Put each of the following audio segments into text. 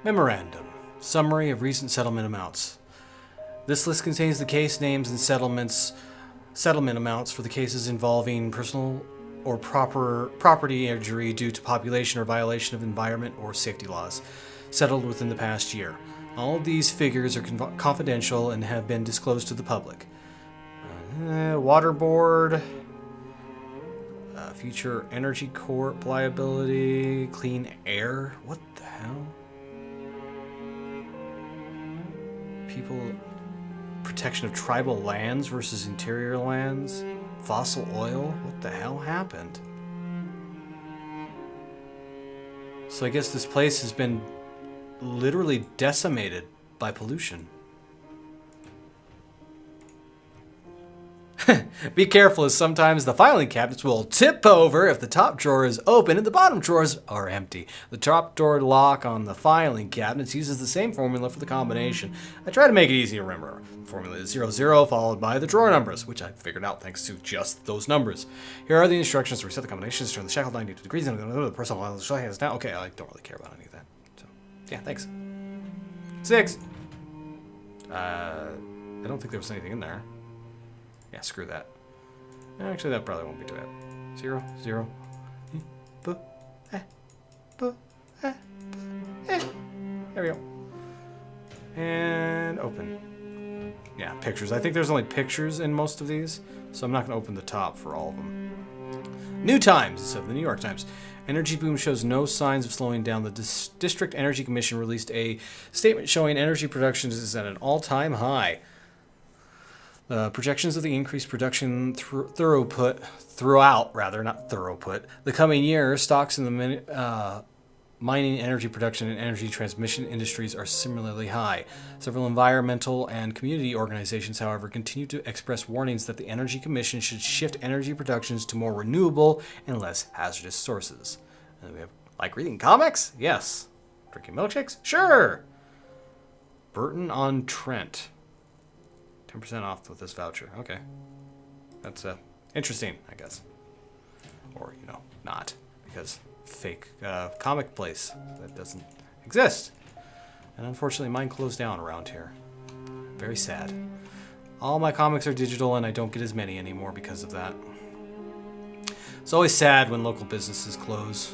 Memorandum. Summary of recent settlement amounts. This list contains the case names and settlement amounts for the cases involving personal or property injury due to population or violation of environment or safety laws settled within the past year. All of these figures are confidential and have been disclosed to the public. Water Board, Future Energy Corp liability, clean air. What the hell? People, protection of tribal lands versus interior lands, fossil oil. What the hell happened? So I guess this place has been literally decimated by pollution. Be careful, as sometimes the filing cabinets will tip over if the top drawer is open and the bottom drawers are empty. The top drawer lock on the filing cabinets uses the same formula for the combination. I try to make it easy to remember. The formula is 00 followed by the drawer numbers, which I figured out thanks to just those numbers. Here are the instructions to reset the combinations, turn the shackle 92 degrees, and the personal is now. Okay, I don't really care about any of that. So, yeah, thanks. 6. I don't think there was anything in there. Yeah, screw that. Actually, that probably won't be too bad. 0, 0. There we go. And open. Yeah, pictures. I think there's only pictures in most of these, so I'm not going to open the top for all of them. New Times, instead of the New York Times. Energy boom shows no signs of slowing down. The District Energy Commission released a statement showing energy production is at an all-time high. Projections of the increased production throughput the coming year, stocks in the mining, energy production, and energy transmission industries are similarly high. Several environmental and community organizations, however, continue to express warnings that the Energy Commission should shift energy productions to more renewable and less hazardous sources. And we have, like reading comics? Yes. Drinking milkshakes? Sure. Burton-on-Trent. 10% off with this voucher. Okay. That's interesting, I guess. Or, not. Because fake comic place that doesn't exist. And unfortunately, mine closed down around here. Very sad. All my comics are digital, and I don't get as many anymore because of that. It's always sad when local businesses close.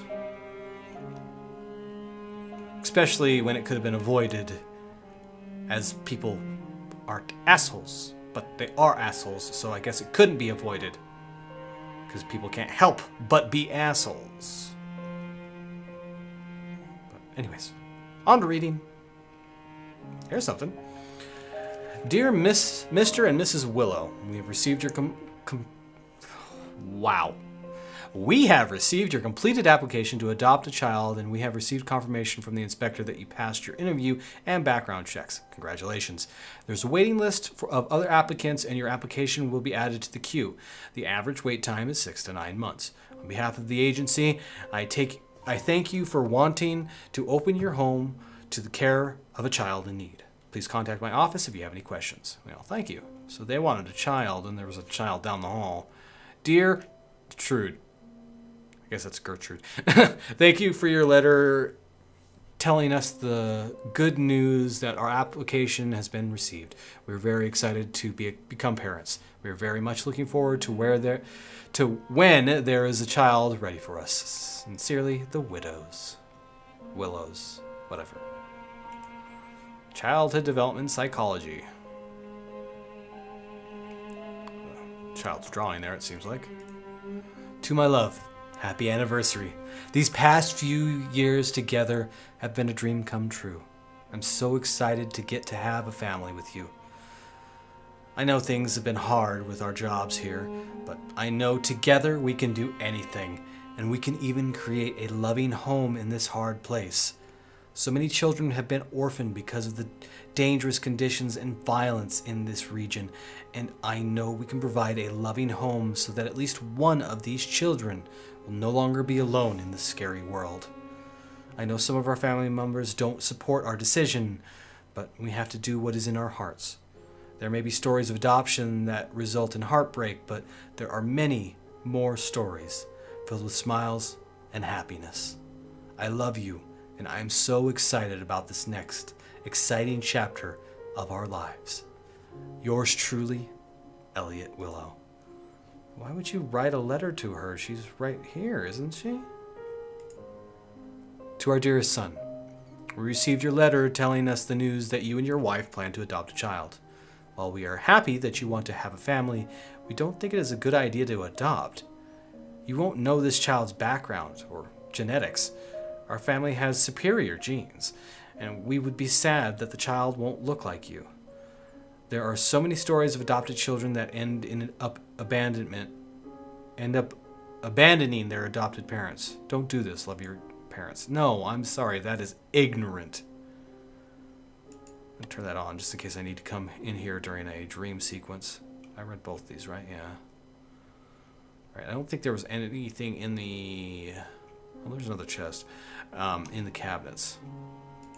Especially when it could have been avoided, as people aren't assholes, but they are assholes, so I guess it couldn't be avoided. Because people can't help but be assholes. But anyways, on to reading. Here's something. Dear Mr. and Mrs. Willow, we have received your We have received your completed application to adopt a child, and we have received confirmation from the inspector that you passed your interview and background checks. Congratulations. There's a waiting list of other applicants, and your application will be added to the queue. The average wait time is 6 to 9 months. On behalf of the agency, I thank you for wanting to open your home to the care of a child in need. Please contact my office if you have any questions. Well, thank you. So they wanted a child, and there was a child down the hall. Dear Trude, I guess that's Gertrude. Thank you for your letter telling us the good news that our application has been received. We're very excited to become parents. We are very much looking forward to when there is a child ready for us. Sincerely, the Willows, whatever. Childhood development psychology. Child's drawing there, it seems like. To my love. Happy anniversary. These past few years together have been a dream come true. I'm so excited to get to have a family with you. I know things have been hard with our jobs here, but I know together we can do anything, and we can even create a loving home in this hard place. So many children have been orphaned because of the dangerous conditions and violence in this region, and I know we can provide a loving home so that at least one of these children will no longer be alone in this scary world. I know some of our family members don't support our decision, but we have to do what is in our hearts. There may be stories of adoption that result in heartbreak, but there are many more stories filled with smiles and happiness. I love you, and I am so excited about this next exciting chapter of our lives. Yours truly, Elliot Willow. Why would you write a letter to her? She's right here, isn't she? To our dearest son, we received your letter telling us the news that you and your wife plan to adopt a child. While we are happy that you want to have a family, we don't think it is a good idea to adopt. You won't know this child's background or genetics. Our family has superior genes, and we would be sad that the child won't look like you. There are so many stories of adopted children that end up abandoning their adopted parents. Don't do this, love your parents. No, I'm sorry, that is ignorant. I'll turn that on just in case I need to come in here during a dream sequence. I read both these, right? Yeah. Right, I don't think there was anything in the... Well, there's another chest in the cabinets.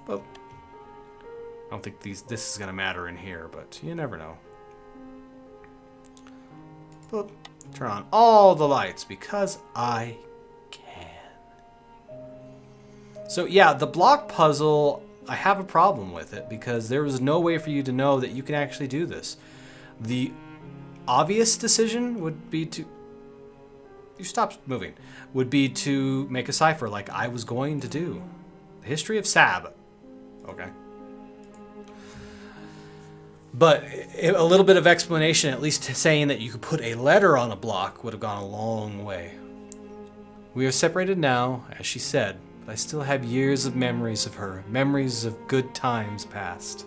But I don't think this is going to matter in here, but you never know. But turn on all the lights because I can. So yeah, the block puzzle, I have a problem with it because there was no way for you to know that you can actually do this. The obvious decision would be to... You stopped moving. Would be to make a cipher like I was going to do. The history of Sab. Okay. But a little bit of explanation, at least saying that you could put a letter on a block, would have gone a long way. We are separated now, as she said, but I still have years of memories of her, memories of good times past.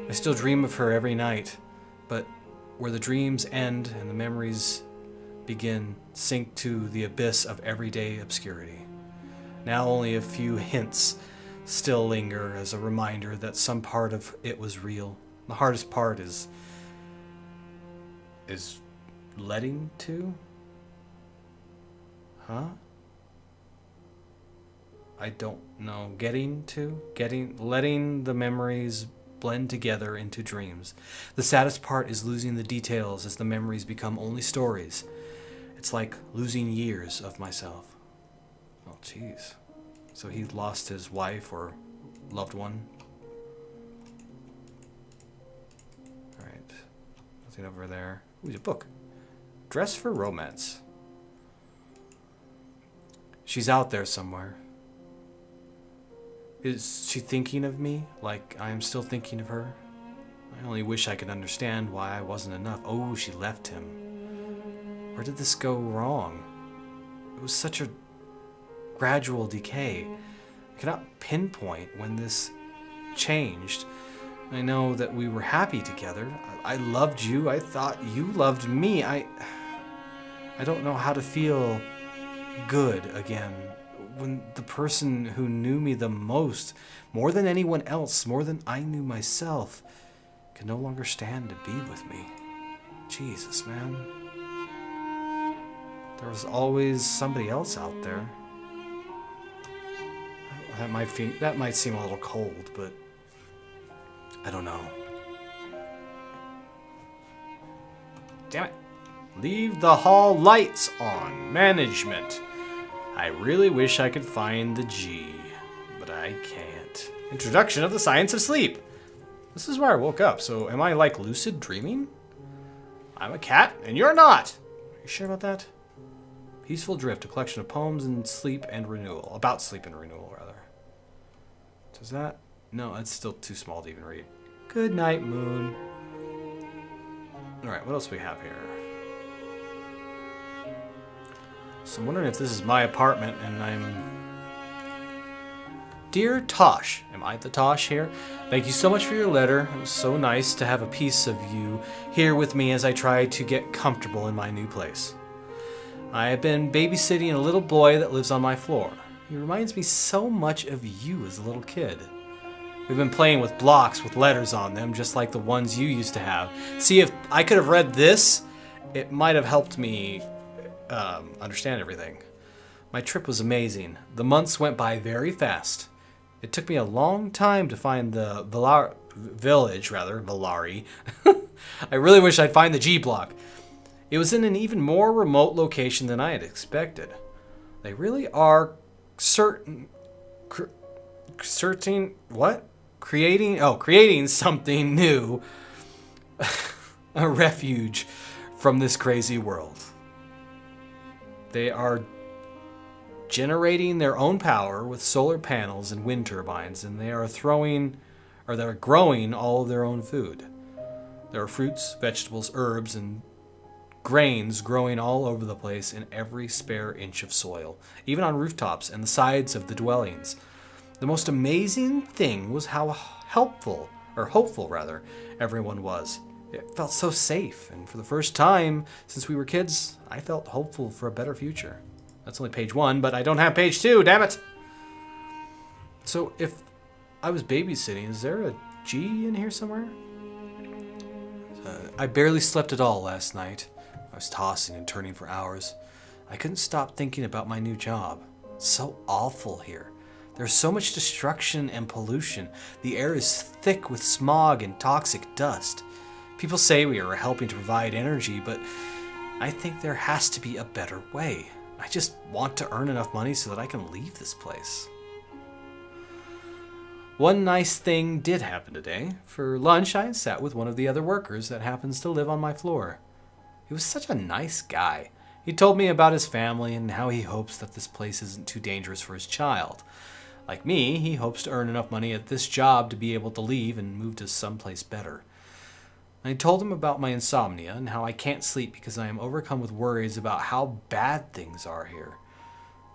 I still dream of her every night, but where the dreams end and the memories begin, sink to the abyss of everyday obscurity. Now only a few hints still linger as a reminder that some part of it was real. The hardest part is letting to? Huh? I don't know. Letting the memories blend together into dreams. The saddest part is losing the details as the memories become only stories. It's like losing years of myself. Oh, jeez. So he lost his wife or loved one? Alright. Nothing over there. Ooh, a book. Dress for Romance. She's out there somewhere. Is she thinking of me like I am still thinking of her? I only wish I could understand why I wasn't enough. Oh, she left him. Where did this go wrong? It was such a gradual decay. I cannot pinpoint when this changed. I know that we were happy together. I loved you. I thought you loved me. I don't know how to feel good again when the person who knew me the most, more than anyone else, more than I knew myself, can no longer stand to be with me. Jesus, man. There was always somebody else out there. That might seem a little cold, but I don't know. Damn it. Leave the hall lights on. Management. I really wish I could find the G, but I can't. Introduction of the science of sleep. This is where I woke up, so am I like lucid dreaming? I'm a cat, and you're not. Are you sure about that? Peaceful Drift, a collection of poems and sleep and renewal. About sleep and renewal, rather. Does that? No, it's still too small to even read. Good night, Moon. Alright, what else do we have here? So I'm wondering if this is my apartment and I'm... Dear Tosh, am I the Tosh here? Thank you so much for your letter. It was so nice to have a piece of you here with me as I try to get comfortable in my new place. I have been babysitting a little boy that lives on my floor. He reminds me so much of you as a little kid. We've been playing with blocks with letters on them, just like the ones you used to have. See, if I could have read this, it might have helped me understand everything. My trip was amazing. The months went by very fast. It took me a long time to find the Valari. I really wish I'd find the G block. It was in an even more remote location than I had expected. They really are certain creating something new, a refuge from this crazy world. They are generating their own power with solar panels and wind turbines, and they're growing all of their own food. There are fruits, vegetables, herbs, and grains growing all over the place in every spare inch of soil, even on rooftops and the sides of the dwellings. The most amazing thing was how hopeful everyone was. It felt so safe, and for the first time since we were kids, I felt hopeful for a better future. That's only page 1, but I don't have page 2, damn it! So if I was babysitting, is there a G in here somewhere? I barely slept at all last night. I was tossing and turning for hours. I couldn't stop thinking about my new job. It's so awful here. There's so much destruction and pollution. The air is thick with smog and toxic dust. People say we are helping to provide energy, but I think there has to be a better way. I just want to earn enough money so that I can leave this place. One nice thing did happen today. For lunch, I sat with one of the other workers that happens to live on my floor. He was such a nice guy. He told me about his family and how he hopes that this place isn't too dangerous for his child. Like me, he hopes to earn enough money at this job to be able to leave and move to someplace better. I told him about my insomnia and how I can't sleep because I am overcome with worries about how bad things are here.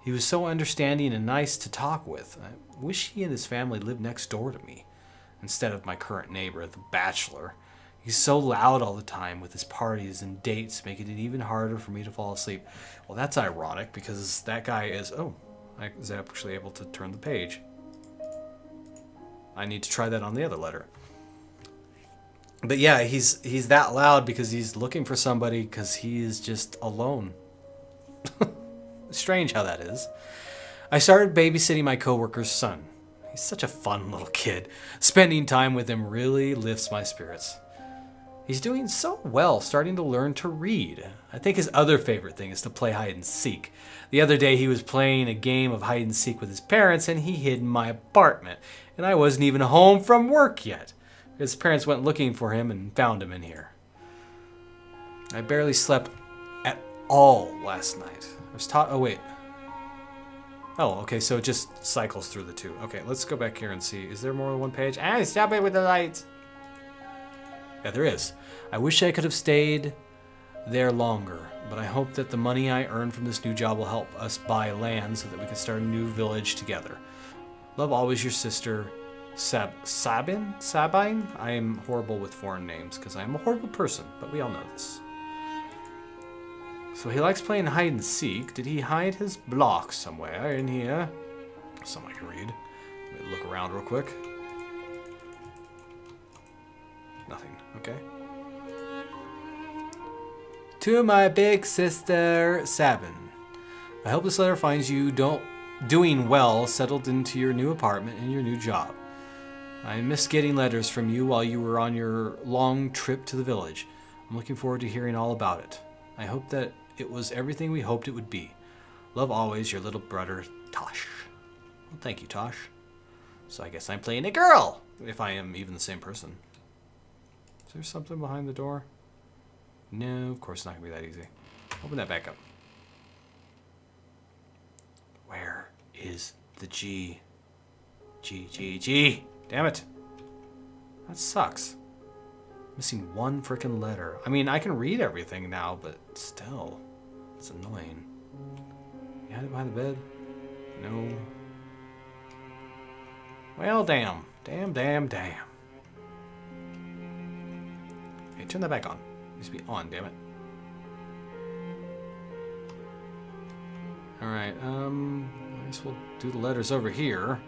He was so understanding and nice to talk with. I wish he and his family lived next door to me, instead of my current neighbor, the bachelor. He's so loud all the time with his parties and dates, making it even harder for me to fall asleep. Well, that's ironic because that guy is... Oh, I was actually able to turn the page. I need to try that on the other letter. But yeah, he's that loud because he's looking for somebody because he is just alone. Strange how that is. I started babysitting my coworker's son. He's such a fun little kid. Spending time with him really lifts my spirits. He's doing so well, starting to learn to read. I think his other favorite thing is to play hide and seek. The other day he was playing a game of hide and seek with his parents and he hid in my apartment. And I wasn't even home from work yet. His parents went looking for him and found him in here. I barely slept at all last night. I was taught... Oh, wait. Oh, okay, so it just cycles through the two. Okay, let's go back here and see. Is there more than one page? Ah, stop it with the lights. Yeah, there is. I wish I could have stayed there longer, but I hope that the money I earn from this new job will help us buy land so that we can start a new village together. Love always, your sister, Sabine? I am horrible with foreign names because I am a horrible person, but we all know this. So he likes playing hide and seek. Did he hide his block somewhere in here? Something I can read. Let me look around real quick. Nothing. Okay. To my big sister, Sabin. I hope this letter finds you doing well, settled into your new apartment and your new job. I missed getting letters from you while you were on your long trip to the village. I'm looking forward to hearing all about it. I hope that it was everything we hoped it would be. Love always, your little brother, Tosh. Well, thank you, Tosh. So I guess I'm playing a girl, if I am even the same person. Is there something behind the door? No, of course it's not going to be that easy. Open that back up. Where is the G? G. Damn it. That sucks. Missing one freaking letter. I mean, I can read everything now, but still. It's annoying. You had it behind the bed? No. Well, damn. Damn. Hey, turn that back on. It needs to be on, damn it. Alright, I guess we'll do the letters over here.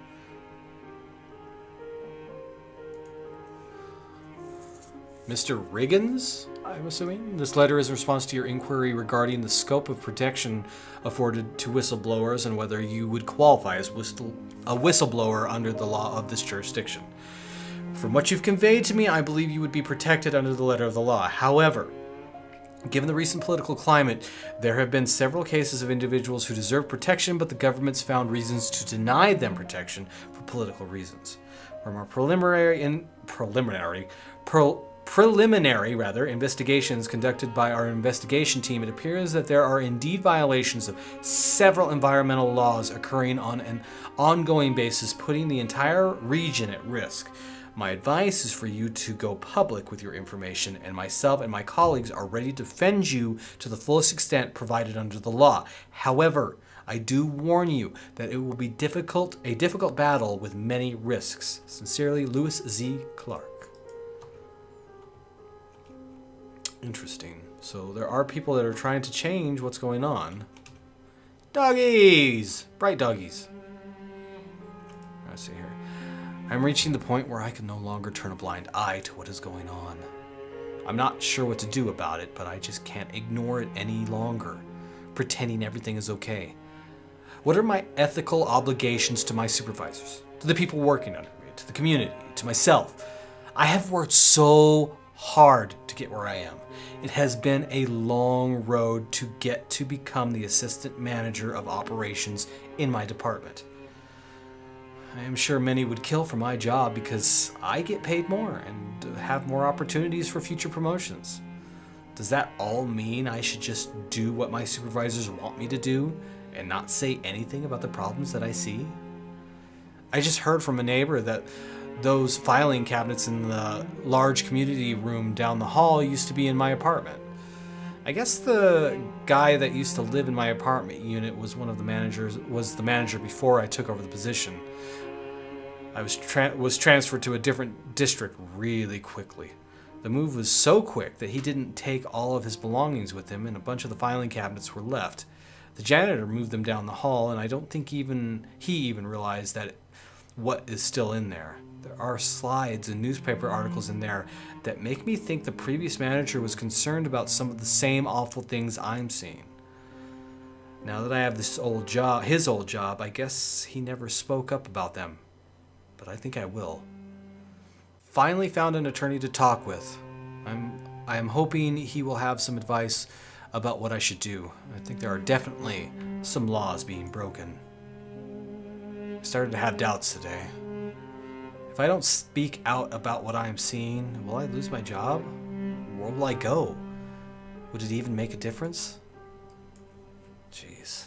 Mr. Riggins, I'm assuming? This letter is in response to your inquiry regarding the scope of protection afforded to whistleblowers and whether you would qualify as a whistleblower under the law of this jurisdiction. From what you've conveyed to me, I believe you would be protected under the letter of the law. However, Given the recent political climate, there have been several cases of individuals who deserve protection, but the government's found reasons to deny them protection for political reasons. From our preliminary investigations conducted by our investigation team, it appears that there are indeed violations of several environmental laws occurring on an ongoing basis, putting the entire region at risk. My advice is for you to go public with your information, and myself and my colleagues are ready to defend you to the fullest extent provided under the law. However, I do warn you that it will be a difficult battle with many risks. Sincerely, Lewis Z. Clark. Interesting. So there are people that are trying to change what's going on. Doggies! Bright doggies. Let's see here. I'm reaching the point where I can no longer turn a blind eye to what is going on. I'm not sure what to do about it, but I just can't ignore it any longer, pretending everything is okay. What are my ethical obligations to my supervisors, to the people working under me, to the community, to myself? I have worked so hard to get where I am. It has been a long road to get to become the assistant manager of operations in my department. I am sure many would kill for my job because I get paid more and have more opportunities for future promotions. Does that all mean I should just do what my supervisors want me to do and not say anything about the problems that I see? I just heard from a neighbor that those filing cabinets in the large community room down the hall used to be in my apartment. I guess the guy that used to live in my apartment unit was the manager before I took over the position. I was transferred to a different district really quickly. The move was so quick that he didn't take all of his belongings with him, and a bunch of the filing cabinets were left. The janitor moved them down the hall, and I don't think he even realized that what is still in there. There are slides and newspaper articles in there that make me think the previous manager was concerned about some of the same awful things I'm seeing. Now that I have his old job, I guess he never spoke up about them. But I think I will. Finally found an attorney to talk with. I am hoping he will have some advice about what I should do. I think there are definitely some laws being broken. I started to have doubts today. If I don't speak out about what I am seeing, will I lose my job? Where will I go? Would it even make a difference? Jeez.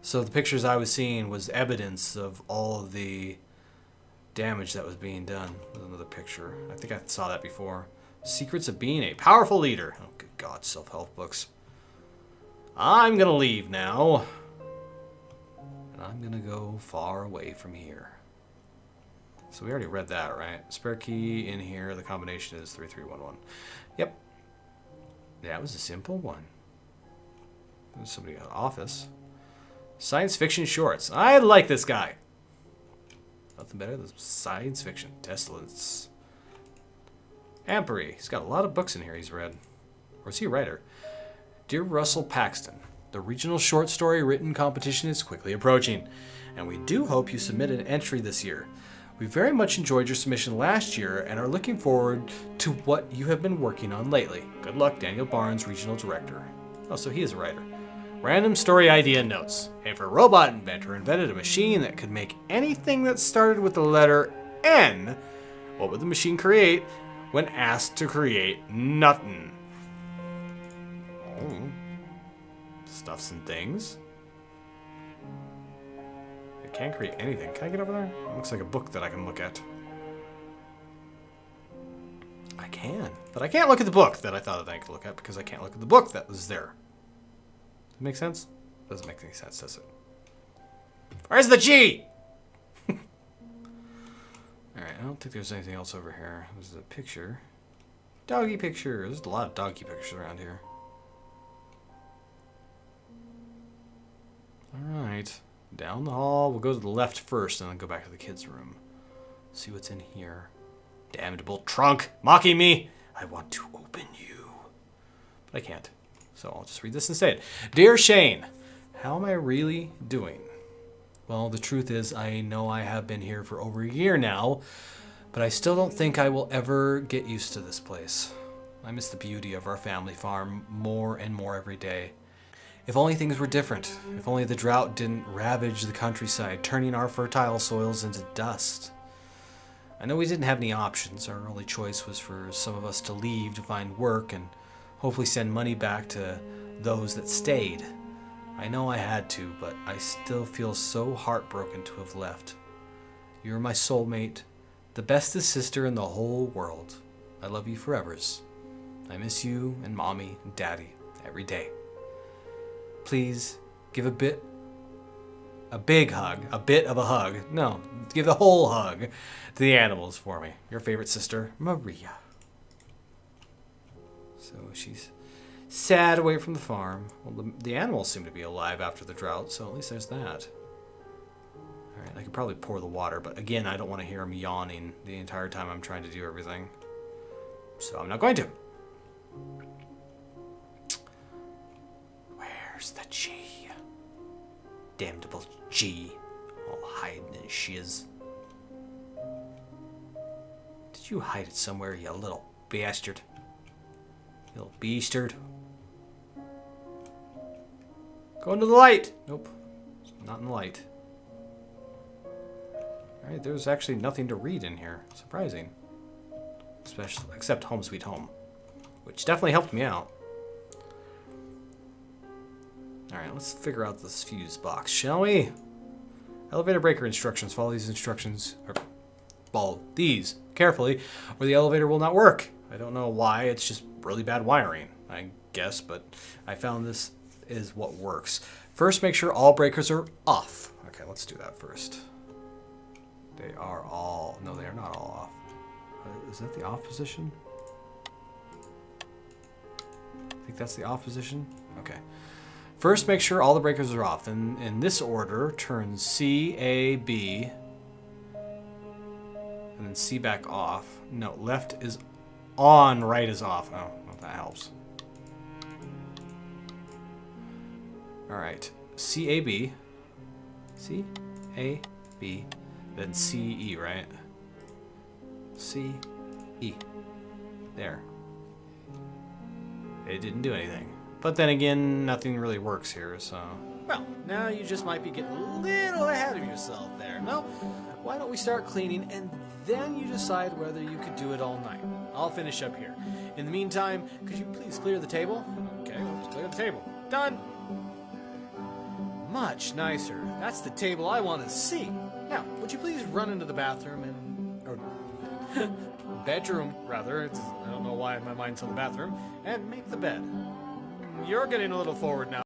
So the pictures I was seeing was evidence of all of the damage that was being done. There's another picture. I think I saw that before. Secrets of being a powerful leader. Oh, good God, self-help books. I'm gonna leave now. And I'm gonna go far away from here. So we already read that, right? Spare key in here. The combination is 3311. Yep. That was a simple one. There's somebody got an office. Science fiction shorts. I like this guy. Nothing better than science fiction. Testalence. Ampery. He's got a lot of books in here he's read. Or is he a writer? Dear Russell Paxton, the regional short story written competition is quickly approaching, and we do hope you submit an entry this year. We very much enjoyed your submission last year and are looking forward to what you have been working on lately. Good luck, Daniel Barnes, Regional Director. Oh, so he is a writer. Random story idea notes. If a robot inventor invented a machine that could make anything that started with the letter N, what would the machine create when asked to create nothing? Oh. Stuffs and things. It can't create anything. Can I get over there? It looks like a book that I can look at. I can. But I can't look at the book that I thought that I could look at because I can't look at the book that was there. Does that make sense? Doesn't make any sense, does it? Where's the G? Alright, I don't think there's anything else over here. There's a picture. Doggy picture. There's a lot of doggy pictures around here. Alright. Down the hall. We'll go to the left first and then go back to the kids' room. See what's in here. Damnable trunk. Mocking me. I want to open you. But I can't. So I'll just read this instead. Dear Shane, how am I really doing? Well, the truth is I know I have been here for over a year now, but I still don't think I will ever get used to this place. I miss the beauty of our family farm more and more every day. If only things were different. If only the drought didn't ravage the countryside, turning our fertile soils into dust. I know we didn't have any options. Our only choice was for some of us to leave to find work and hopefully send money back to those that stayed. I know I had to, but I still feel so heartbroken to have left. You're my soulmate, the bestest sister in the whole world. I love you forevers. I miss you and Mommy and Daddy every day. Please give a bit of a hug. No, give the whole hug to the animals for me. Your favorite sister, Maria. So she's sad away from the farm. Well, the animals seem to be alive after the drought, so at least there's that. All right, I could probably pour the water, but again, I don't want to hear him yawning the entire time I'm trying to do everything. So I'm not going to. Where's the G? Damnable G. All hiding in shiz. Did you hide it somewhere, you little bastard? You little beastard. Go into the light! Nope. Not in the light. Alright, there's actually nothing to read in here. Surprising. Especially, except Home Sweet Home. Which definitely helped me out. Alright, let's figure out this fuse box, shall we? Elevator breaker instructions. Follow these instructions. Or follow these carefully, or the elevator will not work. I don't know why. It's just really bad wiring, I guess, but I found this is what works. First, make sure all breakers are off. Okay, let's do that first. They are all... No, they are not all off. Is that the off position? I think that's the off position. Okay. First, make sure all the breakers are off. Then, in this order, turn C, A, B, and then C back off. No, left is on, right is off. Oh, well, that helps. All right, C, A, B, C, A, B, then C, E, right? C, E. There. It didn't do anything. But then again, nothing really works here, so... Well, now you just might be getting a little ahead of yourself there. No, why don't we start cleaning, and then you decide whether you could do it all night. I'll finish up here. In the meantime, could you please clear the table? Okay, let's clear the table. Done! Much nicer. That's the table I want to see. Now, would you please run into the bathroom and... or... bedroom, rather. I don't know why my mind's on the bathroom. And make the bed. You're getting a little forward now.